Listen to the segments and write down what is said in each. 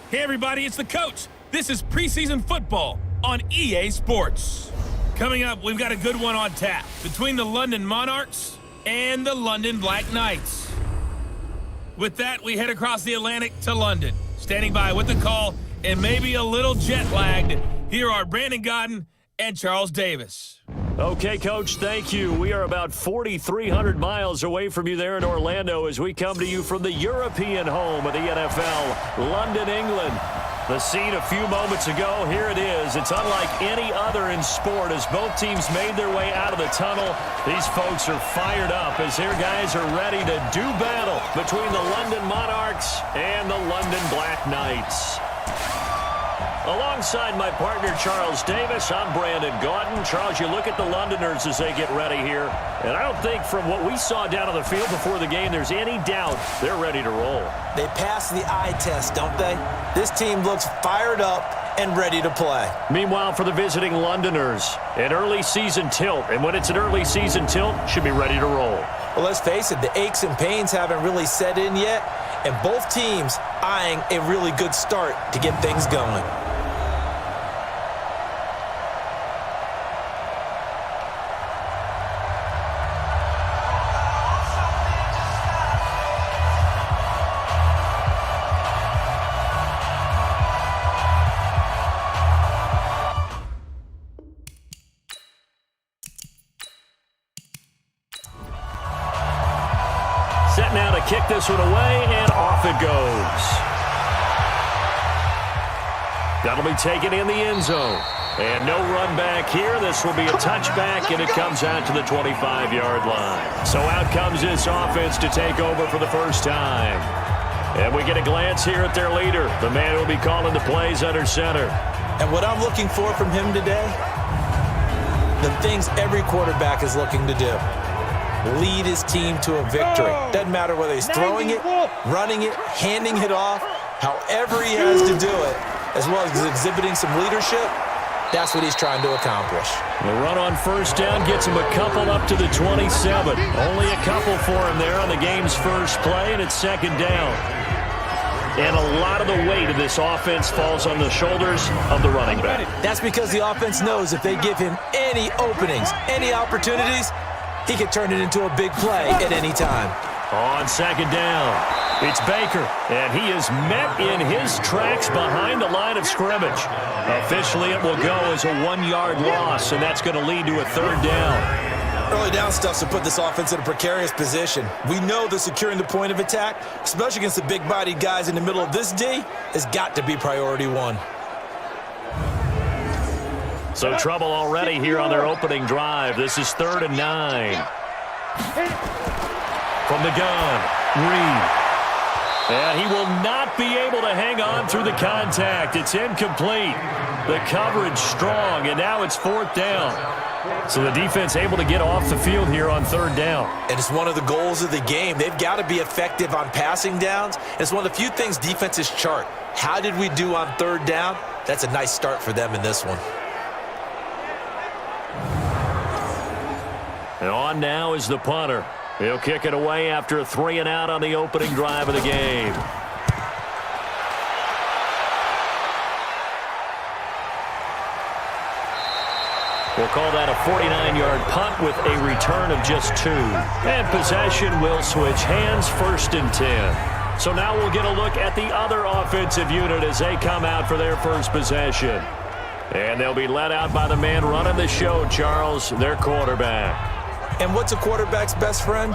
Hey everybody, it's the coach. This is preseason football on EA Sports. Coming up, we've got a good one on tap between the London Monarchs and the London Blacknights. With that, we head across the Atlantic to London. Standing by with the call and maybe a little jet-lagged, here are Brandon Godden and Charles Davis. Okay, Coach, thank you. We are about 4,300 miles away from you there in Orlando as we come to you from the European home of the NFL, London, England. The scene a few moments ago, here it is. It's unlike any other in sport as both teams made their way out of the tunnel. These folks are fired up as their guys are ready to do battle between the London Monarchs and the London Blacknights. Alongside my partner, Charles Davis, I'm Brandon Godden. Charles, you look at the Londoners as they get ready here, and I don't think from what we saw down on the field before the game there's any doubt they're ready to roll. They passed the eye test, don't they? This team looks fired up and ready to play. Meanwhile, for the visiting Londoners, an early season tilt, and when it's an early season tilt, should be ready to roll. Well, let's face it, the aches and pains haven't really set in yet, and both teams eyeing a really good start to get things going. Set now to kick this one away, and off it goes. That'll be taken in the end zone. And no run back here. This will be a touchback, and it comes out to the 25-yard line. So out comes this offense to take over for the first time. And we get a glance here at their leader, the man who will be calling the plays under center. And what I'm looking for from him today, the things every quarterback is looking to do. Lead his team to a victory. Doesn't matter whether he's throwing it, running it, handing it off, however he has to do it, as well as exhibiting some leadership, that's what he's trying to accomplish. The run on first down gets him a couple up to the 27. Only a couple for him there on the game's first play, and it's second down. And a lot of the weight of this offense falls on the shoulders of the running back. That's because the offense knows if they give him any openings, any opportunities, he can turn it into a big play at any time. On second down, it's Baker, and he is met in his tracks behind the line of scrimmage. Officially, it will go as a 1-yard loss, and that's going to lead to a third down. Early down stuff to put this offense in a precarious position. We know that securing the point of attack, especially against the big-bodied guys in the middle of this D, has got to be priority one. So trouble already here on their opening drive. This is 3rd and 9. From the gun, Reed. And he will not be able to hang on through the contact. It's incomplete. The coverage strong, and now it's 4th down. So the defense able to get off the field here on 3rd down. And it's one of the goals of the game. They've got to be effective on passing downs. It's one of the few things defenses chart. How did we do on 3rd down? That's a nice start for them in this one. And on now is the punter. He'll kick it away after a 3-and-out on the opening drive of the game. We'll call that a 49-yard punt with a return of just 2. And possession will switch hands, 1st and 10. So now we'll get a look at the other offensive unit as they come out for their first possession. And they'll be led out by the man running the show, Charles, their quarterback. And what's a quarterback's best friend?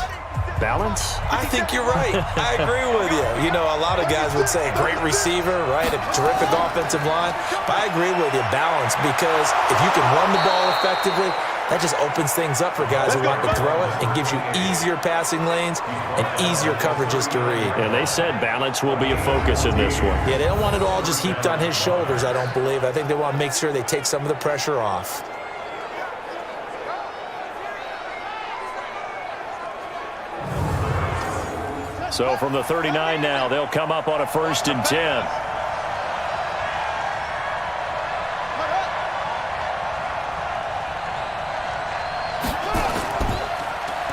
Balance? I think you're right. I agree with you. You know, a lot of guys would say a great receiver, right? A terrific offensive line. But I agree with you, balance, because if you can run the ball effectively, that just opens things up for guys who want to throw it and gives you easier passing lanes and easier coverages to read. And they said balance will be a focus in this one. Yeah, they don't want it all just heaped on his shoulders, I don't believe. I think they want to make sure they take some of the pressure off. So from the 39 now, they'll come up on a 1st and 10.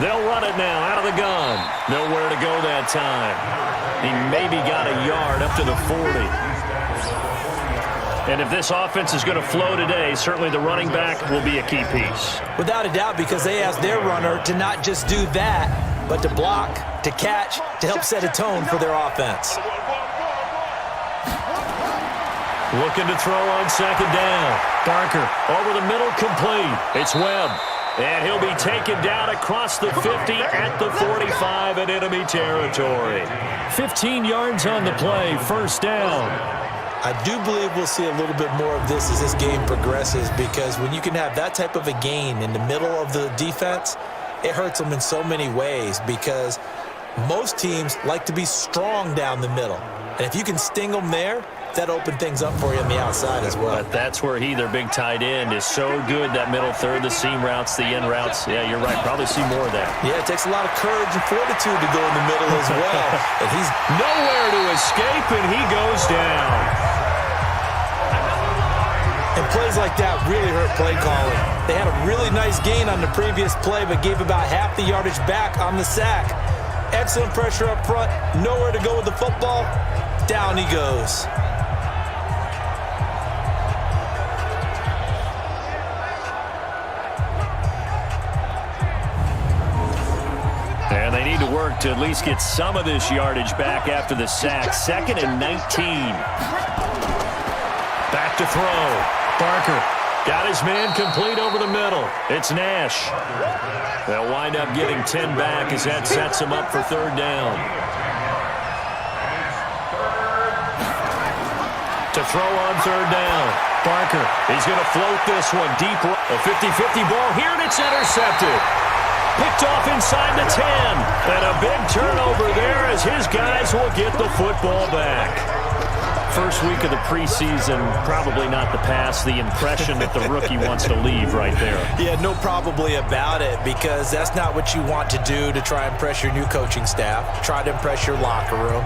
They'll run it now out of the gun. Nowhere to go that time. He maybe got a yard up to the 40. And if this offense is going to flow today, certainly the running back will be a key piece. Without a doubt, because they asked their runner to not just do that, but to block, to catch, to help set a tone for their offense. Looking to throw on second down. Barker over the middle, complete. It's Webb. And he'll be taken down across the 50 at the 45 in enemy territory. 15 yards on the play, first down. I do believe we'll see a little bit more of this as this game progresses, because when you can have that type of a gain in the middle of the defense, it hurts them in so many ways, because most teams like to be strong down the middle. And if you can sting them there, that opened things up for you on the outside as well. But that's where their big tight end, is so good, that middle third, the seam routes, the end routes. Yeah, you're right. Probably see more of that. Yeah, it takes a lot of courage and fortitude to go in the middle as well. And he's nowhere to escape, and he goes down. And plays like that really hurt play calling. They had a really nice gain on the previous play, but gave about half the yardage back on the sack. Excellent pressure up front. Nowhere to go with the football. Down he goes. And they need to work to at least get some of this yardage back after the sack. 2nd and 19. Back to throw. Barker got his man complete over the middle. It's Nash. They'll wind up getting 10 back as that sets him up for third down. To throw on third down. Barker, he's going to float this one deep. A 50-50 ball here, and it's intercepted. Picked off inside the 10. And a big turnover there as his guys will get the football back. First week of the preseason, probably not the pass, the impression that the rookie wants to leave right there. Yeah, no probably about it, because that's not what you want to do to try and impress your new coaching staff, try to impress your locker room,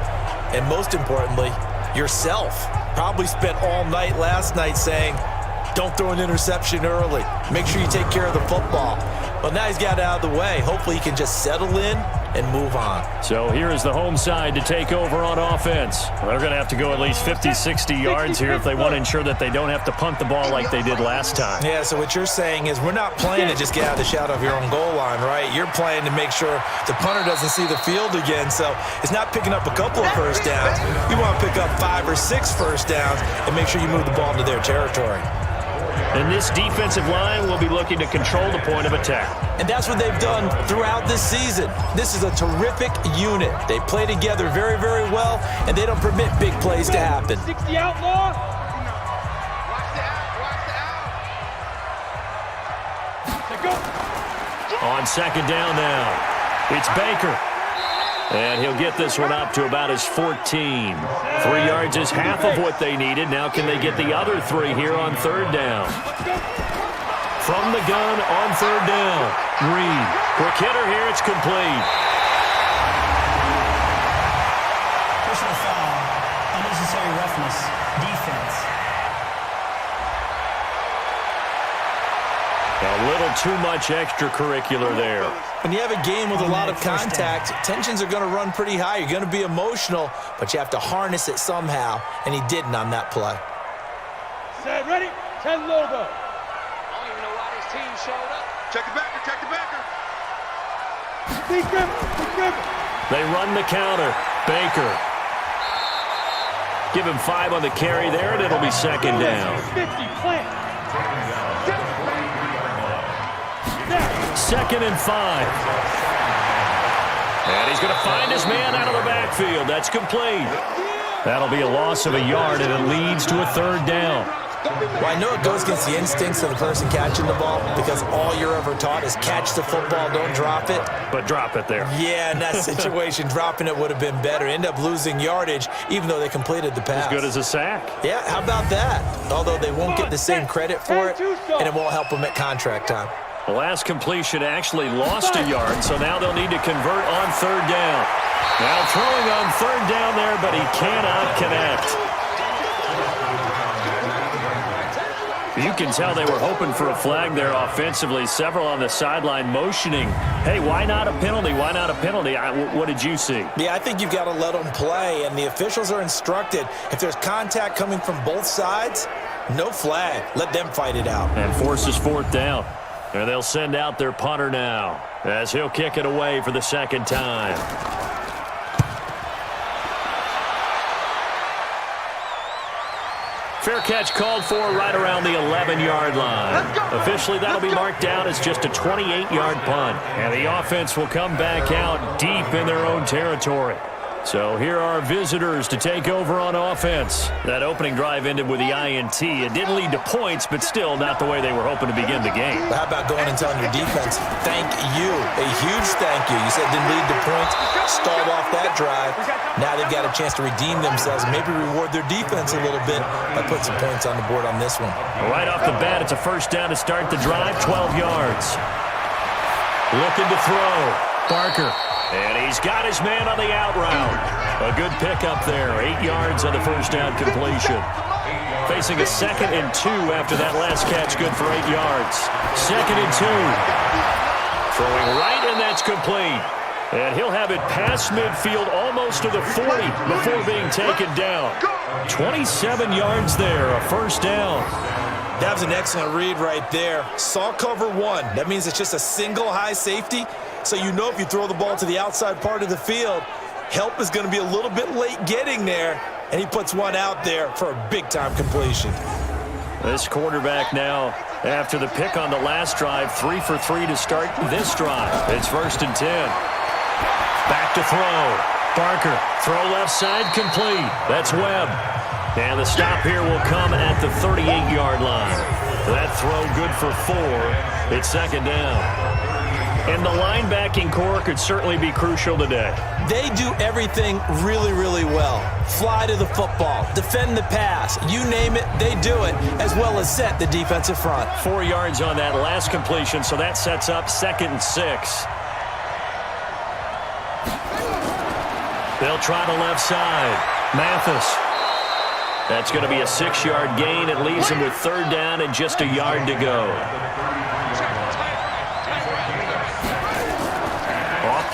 and most importantly, yourself. Probably spent all night last night saying, don't throw an interception early. Make sure you take care of the football. Well, now he's got it out of the way. Hopefully he can just settle in and move on. So here is the home side to take over on offense. They're going to have to go at least 50, 60 yards here if they want to ensure that they don't have to punt the ball like they did last time. Yeah, so what you're saying is we're not playing to just get out of the shadow of your own goal line, right? You're playing to make sure the punter doesn't see the field again. So it's not picking up a couple of first downs. You want to pick up 5 or 6 first downs and make sure you move the ball into their territory. And this defensive line will be looking to control the point of attack. And that's what they've done throughout this season. This is a terrific unit. They play together very, very well, and they don't permit big plays to happen. 60 outlaw. On second down now, it's Baker. And he'll get this one up to about his 14. 3 yards is half of what they needed. Now can they get the other 3 here on third down? From the gun on third down. Reed. Quick hitter here. It's complete. Personal foul. Unnecessary roughness. Defense. A little too much extracurricular there. When you have a game with a lot of contact, tensions are going to run pretty high. You're going to be emotional, but you have to harness it somehow, and he didn't on that play. Set, ready, 10 logo. I don't even know why this team showed up. Check the backer, check the backer. Big grip, big grip. They run the counter. Baker. Give him 5 on the carry there, and it'll be second down. 50, plant. 2nd and 5. And he's going to find his man out of the backfield. That's complete. That'll be a loss of a yard, and it leads to a third down. Well, I know it goes against the instincts of the person catching the ball, because all you're ever taught is catch the football, don't drop it. But drop it there. Yeah, in that situation, dropping it would have been better. End up losing yardage, even though they completed the pass. As good as a sack. Yeah, how about that? Although they won't get the same credit for it, and it won't help them at contract time. The last completion actually lost a yard, so now they'll need to convert on third down. Now throwing on third down there, but he cannot connect. You can tell they were hoping for a flag there offensively. Several on the sideline motioning, hey, why not a penalty? Why not a penalty? What did you see? Yeah, I think you've got to let them play, and the officials are instructed, if there's contact coming from both sides, No flag. Let them fight it out. And forces fourth down. And they'll send out their punter now as he'll kick it away for the second time. Fair catch called for right around the 11-yard line. Officially, that'll be marked down as just a 28-yard punt. And the offense will come back out deep in their own territory. So here are visitors to take over on offense. That opening drive ended with the INT. It didn't lead to points, but still not the way they were hoping to begin the game. But how about going and telling your defense, thank you, a huge thank you. You said it didn't lead to points, stalled off that drive. Now they've got a chance to redeem themselves and maybe reward their defense a little bit by putting some points on the board on this one. Right off the bat, it's a first down to start the drive, 12 yards. Looking to throw. Barker. And he's got his man on the out route. A good pickup there. 8 yards on the first down completion. Facing a 2nd and 2 after that last catch, good for 8 yards. 2nd and 2. Throwing right, and that's complete. And he'll have it past midfield almost to the 40 before being taken down. 27 yards there, a first down. That was an excellent read right there. Saw cover one. That means it's just a single high safety. So you know if you throw the ball to the outside part of the field, help is going to be a little bit late getting there, and he puts one out there for a big-time completion. This quarterback now, after the pick on the last drive, 3 for 3 to start this drive. It's 1st and 10. Back to throw. Barker, throw left side, complete. That's Webb. And the stop here will come at the 38-yard line. That throw good for 4. It's 2nd down. And the linebacking core could certainly be crucial today. They do everything really, really well. Fly to the football, defend the pass, you name it, they do it, as well as set the defensive front. 4 yards on that last completion, so that sets up 2nd and 6. They'll try the left side. Mathis. That's going to be a 6-yard gain. It leaves him with 3rd down and just a yard to go.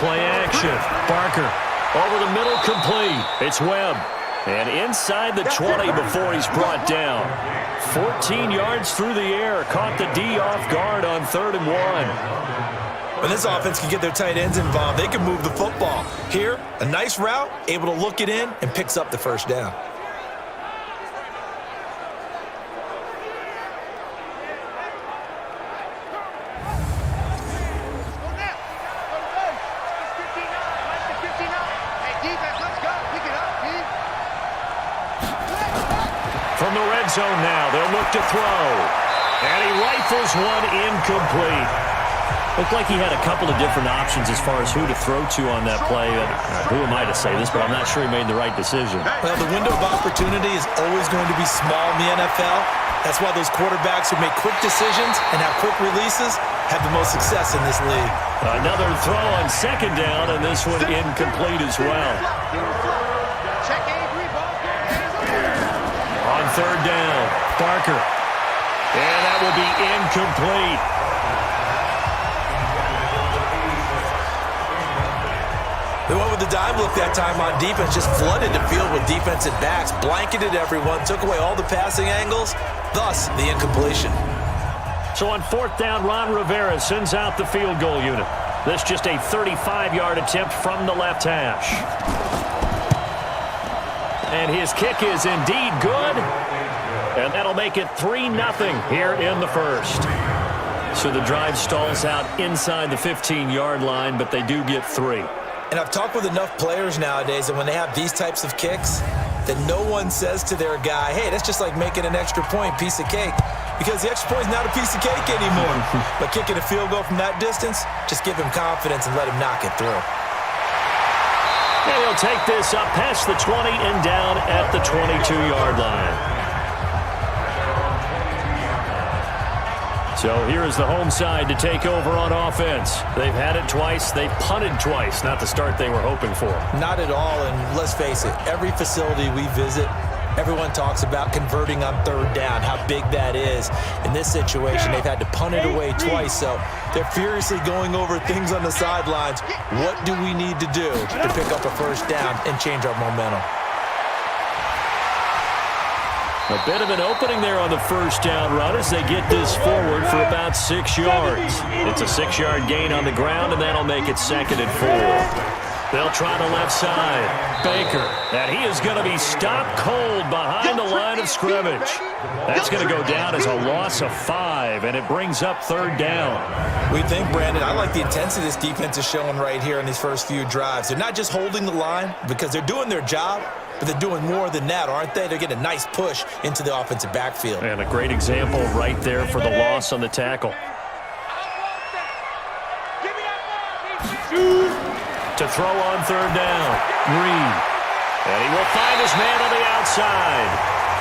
Play action. Barker over the middle, complete. It's Webb. And inside the 20 before he's brought down. 14 yards through the air. Caught the D off guard on 3rd and 1. When this offense can get their tight ends involved, they can move the football. Here, a nice route, able to look it in, and picks up the first down. From the red zone now, they'll look to throw. And he rifles one incomplete. Looked like he had a couple of different options as far as who to throw to on that play. Who am I to say this, but I'm not sure he made the right decision. Well, the window of opportunity is always going to be small in the NFL. That's why those quarterbacks who make quick decisions and have quick releases have the most success in this league. Another throw on 2nd down, and this one incomplete as well. On 3rd down, Barker. And that will be incomplete. They went with the dime look that time on defense, just flooded the field with defensive backs, blanketed everyone, took away all the passing angles, thus the incompletion. So on 4th down, Ron Rivera sends out the field goal unit. This just a 35-yard attempt from the left hash. And his kick is indeed good. And that'll make it 3-0 here in the first. So the drive stalls out inside the 15-yard line, but they do get 3. And I've talked with enough players nowadays that when they have these types of kicks, that no one says to their guy, hey, that's just like making an extra point, piece of cake. Because the extra point is not a piece of cake anymore. But kicking a field goal from that distance, just give him confidence and let him knock it through. And he'll take this up past the 20 and down at the 22-yard line. So here is the home side to take over on offense. They've had it twice. They've punted twice. Not the start they were hoping for. Not at all, and let's face it, every facility we visit, everyone talks about converting on 3rd down, how big that is. In this situation, they've had to punt it away twice, so they're furiously going over things on the sidelines. What do we need to do to pick up a first down and change our momentum? A bit of an opening there on the first down run as they get this forward for about 6 yards. It's a 6-yard gain on the ground, and that'll make it 2nd and 4. They'll try the left side. Baker. And he is going to be stopped cold behind the line of scrimmage. That's going to go down as a loss of 5, and it brings up 3rd down. We think, Brandon, I like the intensity this defense is showing right here in these first few drives. They're not just holding the line because they're doing their job, but they're doing more than that, aren't they? They're getting a nice push into the offensive backfield. And a great example right there for the loss on the tackle. To throw on 3rd down. Reed. And he will find his man on the outside.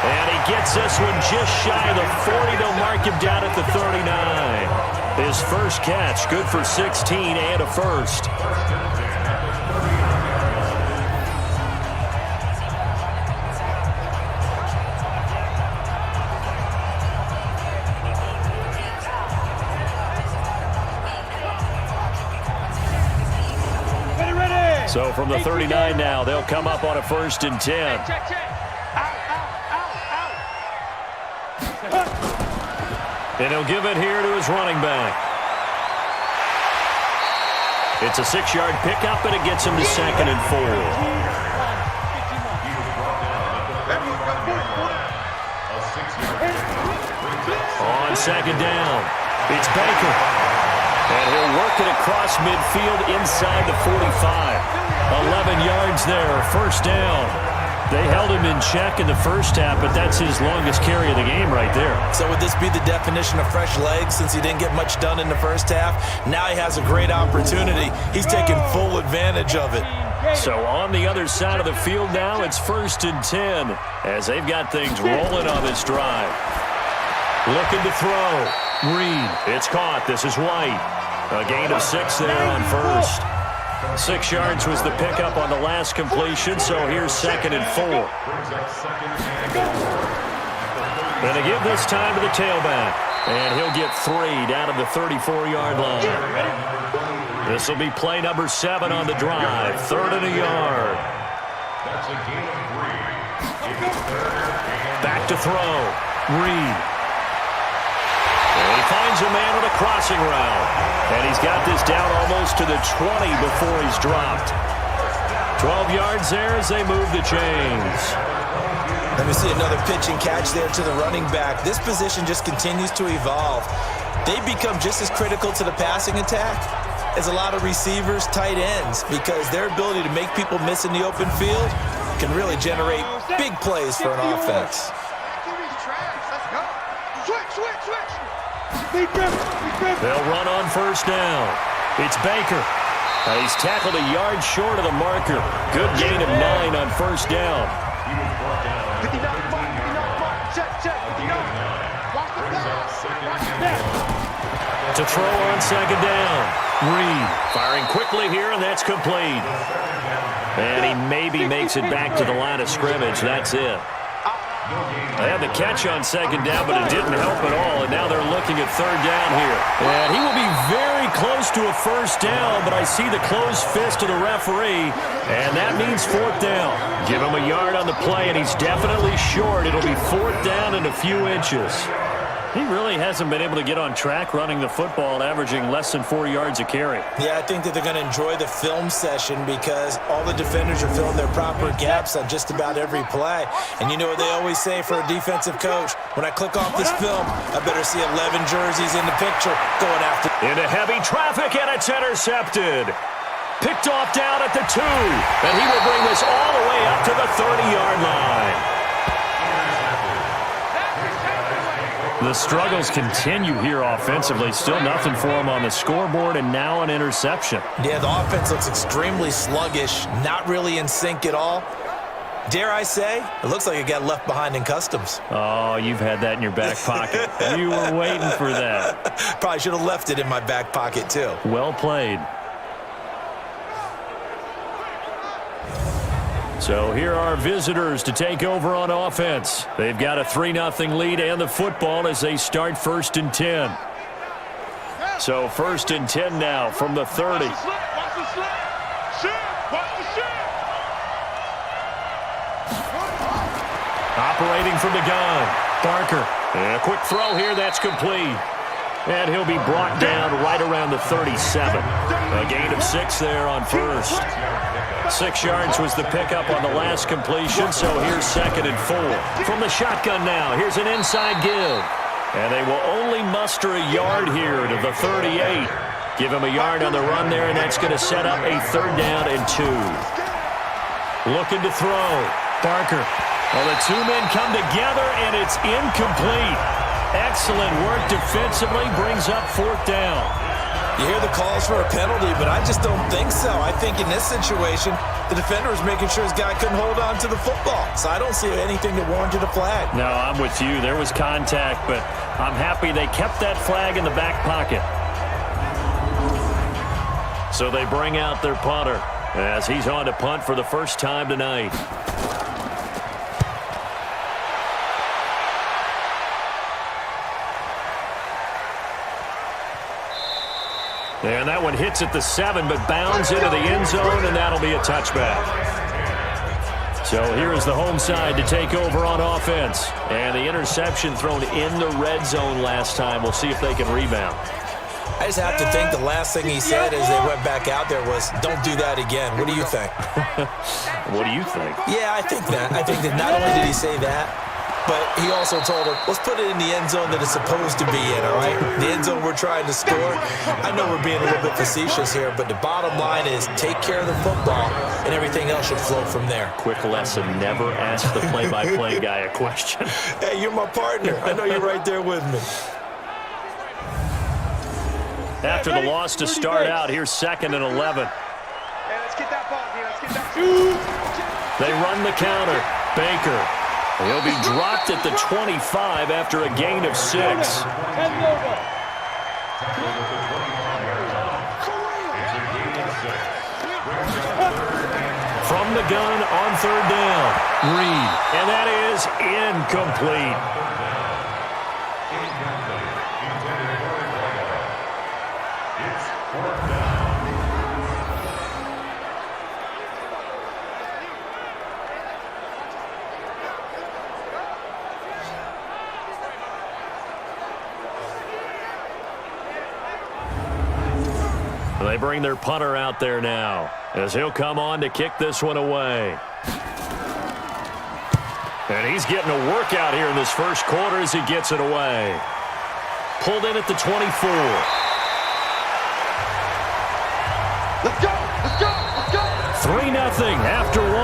And he gets this one just shy of the 40. They'll mark him down at the 39. His first catch, good for 16 and a first. So from the 39 now, they'll come up on a 1st and 10. And he'll give it here to his running back. It's a 6-yard pickup, and it gets him to 2nd and 4. On 2nd down, it's Baker. And he'll work it across midfield inside the 45. 11 yards there, 1st down. They held him in check in the first half, but that's his longest carry of the game right there. So would this be the definition of fresh legs since he didn't get much done in the first half? Now he has a great opportunity. He's taking full advantage of it. So on the other side of the field now, it's 1st and 10 as they've got things rolling on this drive. Looking to throw. Reed. It's caught. This is White. A gain of 6 there on 1st. 6 yards was the pickup on the last completion, so here's 2nd and 4. And they give this time to the tailback. And he'll get 3 down at the 34-yard line. This will be play number 7 on the drive. 3rd and a yard. Back to throw. Reed. And he finds a man on a crossing route. And he's got this down almost to the 20 before he's dropped. 12 yards there as they move the chains. Let me see another pitch and catch there to the running back. This position just continues to evolve. They become just as critical to the passing attack as a lot of receivers, tight ends, because their ability to make people miss in the open field can really generate big plays for an offense. They'll run on 1st down. It's Baker. He's tackled a yard short of the marker. Good gain of 9 on 1st down. To throw on 2nd down. Reed firing quickly here, and that's complete. And he maybe makes it back to the line of scrimmage. That's it. They had the catch on 2nd down, but it didn't help at all, and now they're looking at 3rd down here. And he will be very close to a 1st down, but I see the closed fist of the referee, and that means 4th down. Give him a yard on the play, and he's definitely short. It'll be 4th down and a few inches. He really hasn't been able to get on track running the football and averaging less than 4 yards a carry. Yeah, I think that they're going to enjoy the film session because all the defenders are filling their proper gaps on just about every play. And you know what they always say for a defensive coach? When I click off this film, I better see 11 jerseys in the picture going after. Into heavy traffic, and it's intercepted. Picked off down at the 2. And he will bring this all the way up to the 30-yard line. The struggles continue here offensively. Still nothing for him on the scoreboard, and now an interception. Yeah, the offense looks extremely sluggish, not really in sync at all. Dare I say, it looks like it got left behind in customs. Oh, you've had that in your back pocket. You were waiting for that. Probably should have left it in my back pocket, too. Well played. So here are visitors to take over on offense. They've got a 3-0 lead and the football as they start 1st and 10. So 1st and 10 now from the 30. Operating from the gun. Barker. And a quick throw here. That's complete. And he'll be brought down right around the 37. A gain of 6 there on first. 6 yards was the pickup on the last completion, so here's 2nd and 4. From the shotgun now, here's an inside give. And they will only muster a yard here to the 38. Give him a yard on the run there, and that's going to set up a 3rd down and 2. Looking to throw. Barker. Well, the 2 men come together, and it's incomplete. Excellent work defensively, brings up 4th down. You hear the calls for a penalty, but I just don't think so. I think in this situation, the defender was making sure his guy couldn't hold on to the football. So I don't see anything that warranted a flag. No, I'm with you. There was contact, but I'm happy they kept that flag in the back pocket. So they bring out their punter as he's on to punt for the first time tonight. And that one hits at the 7, but bounds into the end zone, and that'll be a touchback. So here is the home side to take over on offense. And the interception thrown in the red zone last time. We'll see if they can rebound. I just have to think the last thing he said as they went back out there was, don't do that again. What do you think? What do you think? Yeah, I think that. I think that not only did he say that, but he also told him, let's put it in the end zone that it's supposed to be in, all right? The end zone we're trying to score. I know we're being a little bit facetious here, but the bottom line is take care of the football, and everything else should flow from there. Quick lesson, never ask the play-by-play guy a question. Hey, you're my partner. I know you're right there with me. After the loss to start out, here's 2nd and 11. Hey, let's get that ball here. Let's get that. They run the counter. Baker. He'll be dropped at the 25 after a gain of 6. 10 logo. From the gun on 3rd down. Reed. And that is incomplete. They bring their punter out there now as he'll come on to kick this one away. And he's getting a workout here in this first quarter as he gets it away. Pulled in at the 24. Let's go. Let's go. Let's go. 3-0 after 1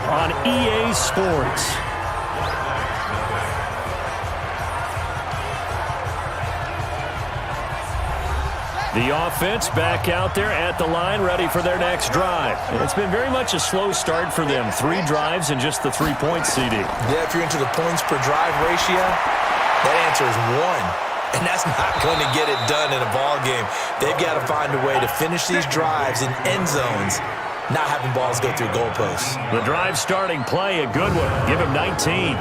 on EA Sports. The offense back out there at the line, ready for their next drive. And it's been very much a slow start for them. 3 drives and just the 3 points, CD. Yeah, if you're into the points per drive ratio, that answer is 1. And that's not going to get it done in a ball game. They've got to find a way to finish these drives in end zones, not having balls go through goalposts. The drive starting play, a good one. Give him 19.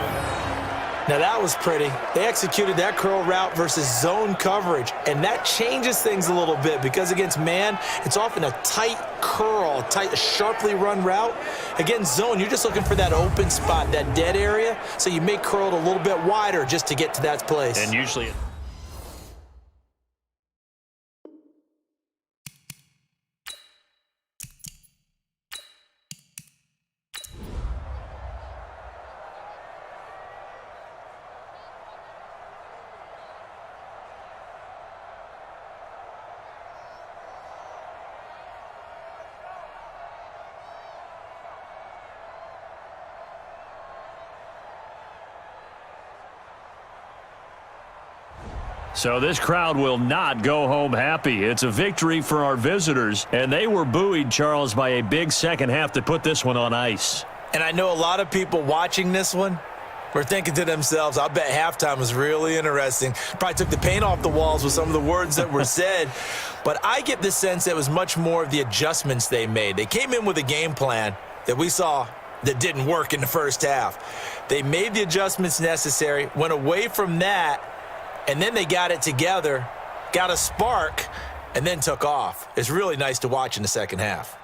Now that was pretty. They executed that curl route versus zone coverage, and that changes things a little bit because against man, it's often a tight curl, a sharply run route. Against zone, you're just looking for that open spot, that dead area, so you may curl it a little bit wider just to get to that place. And usually... So this crowd will not go home happy. It's a victory for our visitors, and they were buoyed, Charles, by a big second half to put this one on ice. And I know a lot of people watching this one were thinking to themselves, I bet halftime was really interesting. Probably took the paint off the walls with some of the words that were said. But I get the sense that it was much more of the adjustments they made. They came in with a game plan that we saw that didn't work in the first half. They made the adjustments necessary, went away from that, and then they got it together, got a spark, and then took off. It's really nice to watch in the second half.